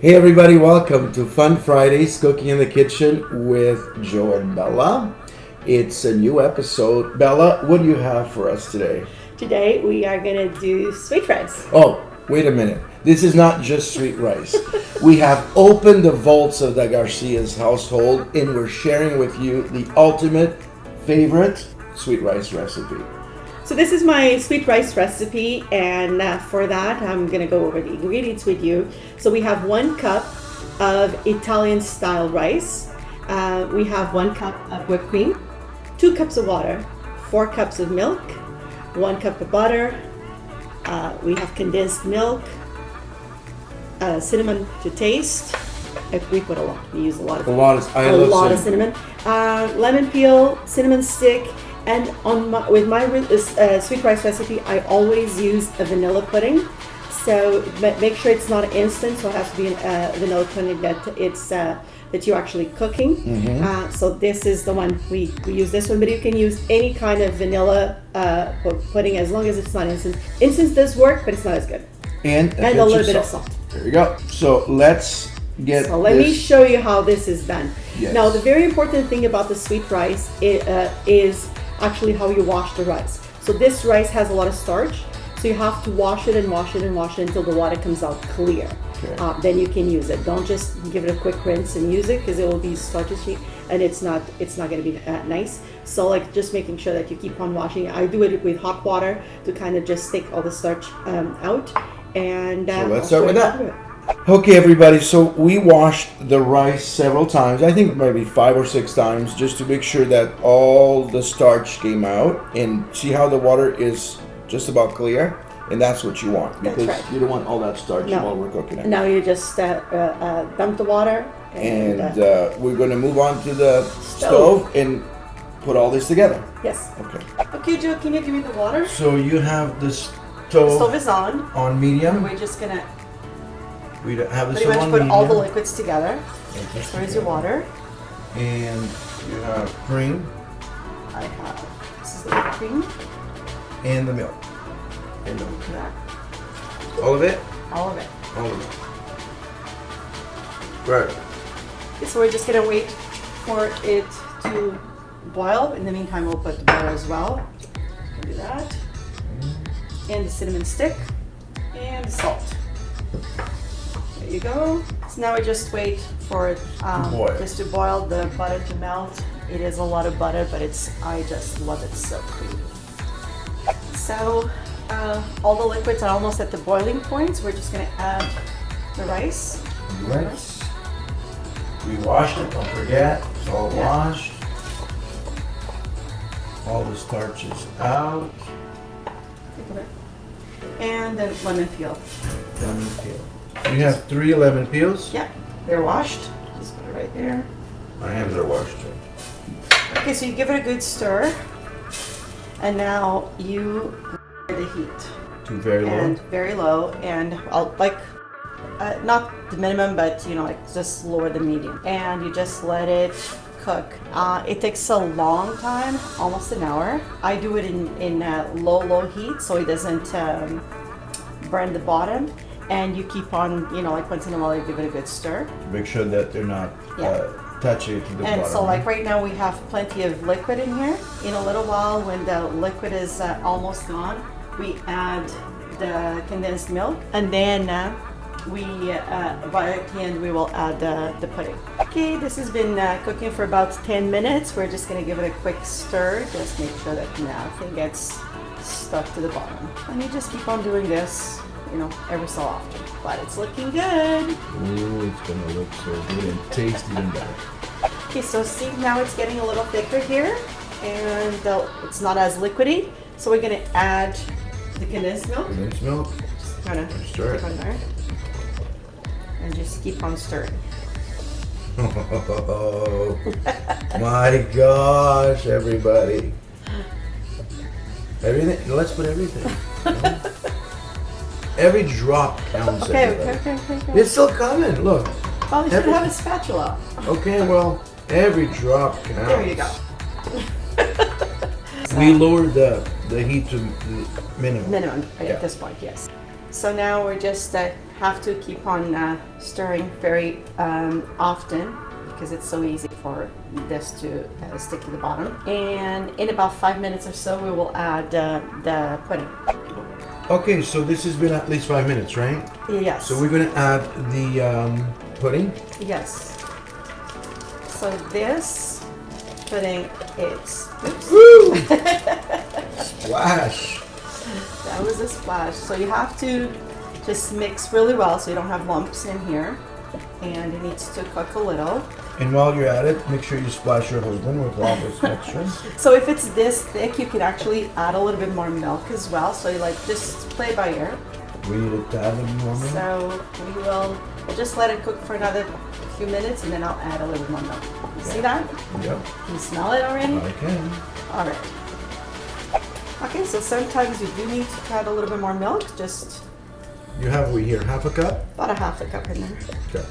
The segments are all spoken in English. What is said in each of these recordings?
Hey everybody, welcome to Fun Fridays Cooking in the Kitchen with Joe and Bella. It's a new episode. Bella, what do you have for us today? Today we are going to do sweet rice. Oh, wait a minute. This is not just sweet rice. We have opened the vaults of the Garcias household and we're sharing with you the ultimate favorite sweet rice recipe. So this is my sweet rice recipe, and for that I'm going to go over the ingredients with you. So we have 1 cup of Italian style rice. We have 1 cup of whipped cream, 2 cups of water, 4 cups of milk, 1 cup of butter. We have condensed milk, cinnamon to taste. We put a lot. We use a lot of cinnamon. Lemon peel, cinnamon stick. And with my sweet rice recipe, I always use a vanilla pudding. So make sure it's not instant. So it has to be a vanilla pudding that you're actually cooking. Mm-hmm. So this is the one we use this one, but you can use any kind of vanilla pudding as long as it's not instant. Instant does work, but it's not as good. And a little bit of salt. There you go. So let me show you how this is done. Yes. Now the very important thing about the sweet rice is actually how you wash the rice. So this rice has a lot of starch, so you have to wash it and wash it and wash it until the water comes out clear. Okay. Then you can use it. Don't just give it a quick rinse and use it, because it will be starchy and it's not going to be nice. So just making sure that you keep on washing. I do it with hot water to kind of just take all the starch out. And so let's start with that. Okay, everybody, so we washed the rice several times, I think maybe 5 or 6 times, just to make sure that all the starch came out. And see how the water is just about clear? And that's what you want, because you don't want all that starch while we're cooking it. Now you just dump the water. And we're going to move on to the stove and put all this together. Yes. Okay. Okay, Joe, can you give me the water? So you have the stove. The stove is on. On medium. We're just going to We have pretty much put all the liquids together. Where's your water? And you have cream. I have, this is the whipped cream. And the milk. And that. All of it? All of it. All of it. Right. Okay, so we're just gonna wait for it to boil. In the meantime, we'll put the butter as well. Do that. And the cinnamon stick. And the salt. There you go. So now we just wait for it just to boil, the butter to melt. It is a lot of butter, but I just love it so creamy. So all the liquids are almost at the boiling point. So we're just going to add the rice. Rice. We washed it, don't forget. It's all washed. All the starch is out. And then lemon peel. Lemon peel. You have 3 lemon peels? Yeah, they're washed. Just put it right there. My hands are washed too. Okay, so you give it a good stir. And now you lower the heat. To very low? And very low. And I'll not the minimum, but just lower the medium. And you just let it cook. It takes a long time, almost an hour. I do it in low heat so it doesn't burn the bottom. And you keep on, once in a while you give it a good stir. Make sure that they're not touching to the bottom. And so right now we have plenty of liquid in here. In a little while, when the liquid is almost gone, we add the condensed milk. And then by the end we will add the pudding. Okay, this has been cooking for about 10 minutes. We're just going to give it a quick stir. Just make sure that nothing gets stuck to the bottom. And you just keep on doing this, every so often. But it's looking good. Ooh, it's gonna look so good and taste even better. Okay, so see, now it's getting a little thicker here, and it's not as liquidy. So we're gonna add the condensed milk. Condensed milk. Just kind of stir it on there, and just keep on stirring. Oh my gosh, everybody! Everything. Let's put everything. Every drop counts. Okay. It's still coming. Look. Oh, you should have a spatula. Okay, well, every drop counts. There you go. We lowered the heat to minimum. Minimum at this point, yes. So now we're just have to keep on stirring very often because it's so easy for this to stick to the bottom. And in about 5 minutes or so, we will add the pudding. Okay, so this has been at least 5 minutes, right? Yes. So we're gonna add the pudding. Yes. So this pudding is. Oops. Woo! Splash. That was a splash. So you have to just mix really well so you don't have lumps in here. And it needs to cook a little. And while you're at it, make sure you splash your husband with all this mixture. So if it's this thick, you can actually add a little bit more milk as well. So you like just play by ear. We need it to add a little more milk. So we'll just let it cook for another few minutes and then I'll add a little bit more milk. You see that? Yep. Can you smell it already? I can. All right. Okay, so sometimes you do need to add a little bit more milk, just You have we here half a cup. about a half a cup in there. Okay.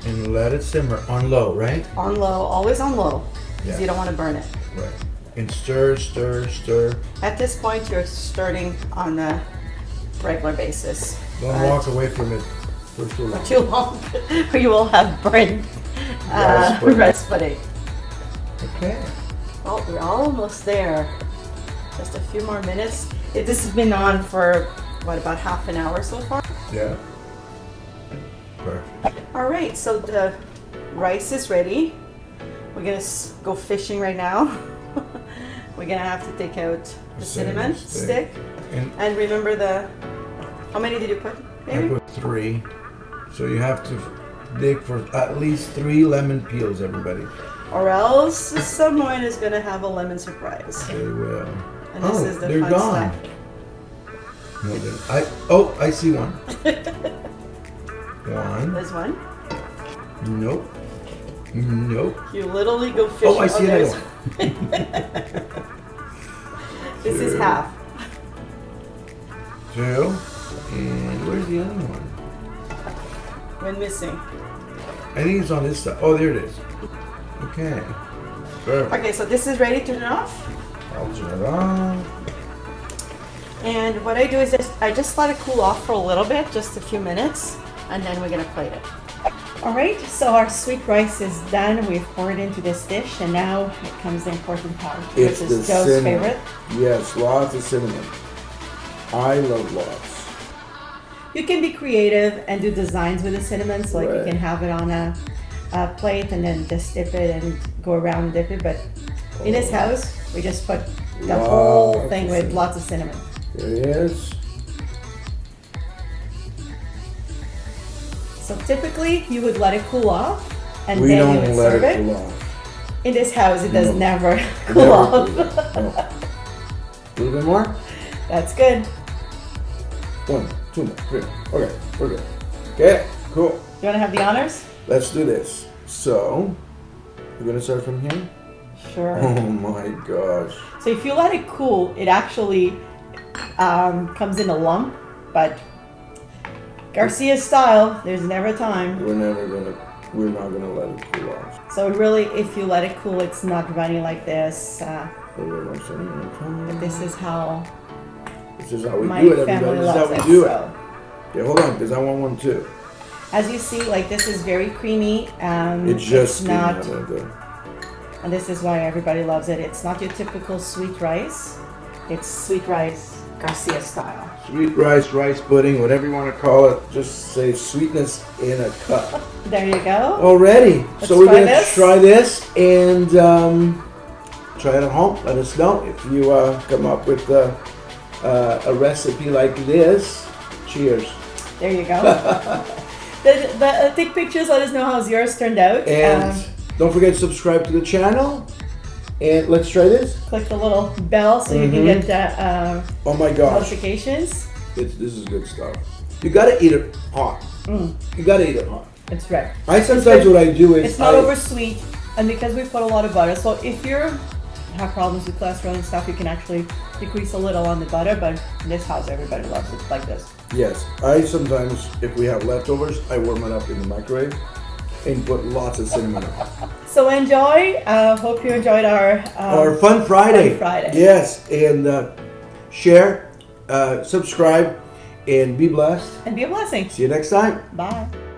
And let it simmer on low, right? On low, always on low, because Yeah. you don't want to burn it. Right. And stir, stir, stir. At this point, you're stirring on a regular basis. Don't walk away from it for too long. Too long, or you will have burned Rice pudding. rice pudding. Okay. Well, we're almost there. Just a few more minutes. This has been on for, what, about half an hour so far? Yeah. Perfect. All right, so the rice is ready. We're gonna go fishing right now. We're gonna have to take out the cinnamon stick. And remember how many did you put, I baby? put 3. So you have to dig for at least 3 lemon peels, everybody. Or else someone is gonna have a lemon surprise. They will. And this is the they're fun gone. stuff. No, I see one. One. There's one. Nope. Nope. You literally go fishing. Oh, I see another there's- one. This is Two. half. 2. And where's the other one? One missing. I think it's on this side. Oh, there it is. Okay. Perfect. Okay, so this is ready to turn off. I'll turn it on. And what I do is I just let it cool off for a little bit, just a few minutes, and then we're gonna plate it. All right, so our sweet rice is done. We've poured into this dish, and now it comes the important part, which It's the is Joe's cinnamon. favorite. Yes, lots of cinnamon. I love lots. You can be creative and do designs with the cinnamon, so like you Right. can have it on a plate and then just dip it and go around and dip it. But in this house, we just put the whole Lots thing of with cinnamon. lots of cinnamon. There it is. So typically, you would let it cool off, and We then you don't would let serve it it. cool off. In this house, it does No. never cool Never off. cool off. No. A little bit more? That's good. 1, 2 more. 3 more. Okay, we're good. Okay, cool. You want to have the honors? Let's do this. So, we're gonna start from here? Sure. Oh my gosh. So if you let it cool, it actually comes in a lump, but Garcia style, there's never a time. We're not gonna let it cool off. So really, if you let it cool, it's not running like this. But this is how This is how we my do it, family everybody. This is how loves we it. do it. So, Okay, hold on, because I want one too. as you see, like this is very creamy. It's just it's not, creamy, I love that. and this is why everybody loves it. It's not your typical sweet rice. It's sweet rice Garcia style. Sweet rice, rice pudding, whatever you want to call it. Just say sweetness in a cup. There you go. Already. Let's So we're try gonna this. try this and try it at home. Let us know if you come up with a recipe like this. Cheers. There you go. Take pictures. Let us know how yours turned out. And don't forget to subscribe to the channel. And let's try this. Click the little bell so you can Mhm. get Oh my gosh. notifications. This is good stuff. You gotta eat it hot. You gotta eat it hot. That's right. I sometimes what I do is It's not over sweet, and because we put a lot of butter, so if you have problems with cholesterol and stuff, you can actually decrease a little on the butter. But in this house, everybody loves it like this. Yes, I sometimes, if we have leftovers, I warm it up in the microwave and put lots of cinnamon on it. So enjoy. Hope you enjoyed our Fun Friday. Fun Friday. Yes, and share, subscribe, and be blessed. And be a blessing. See you next time. Bye.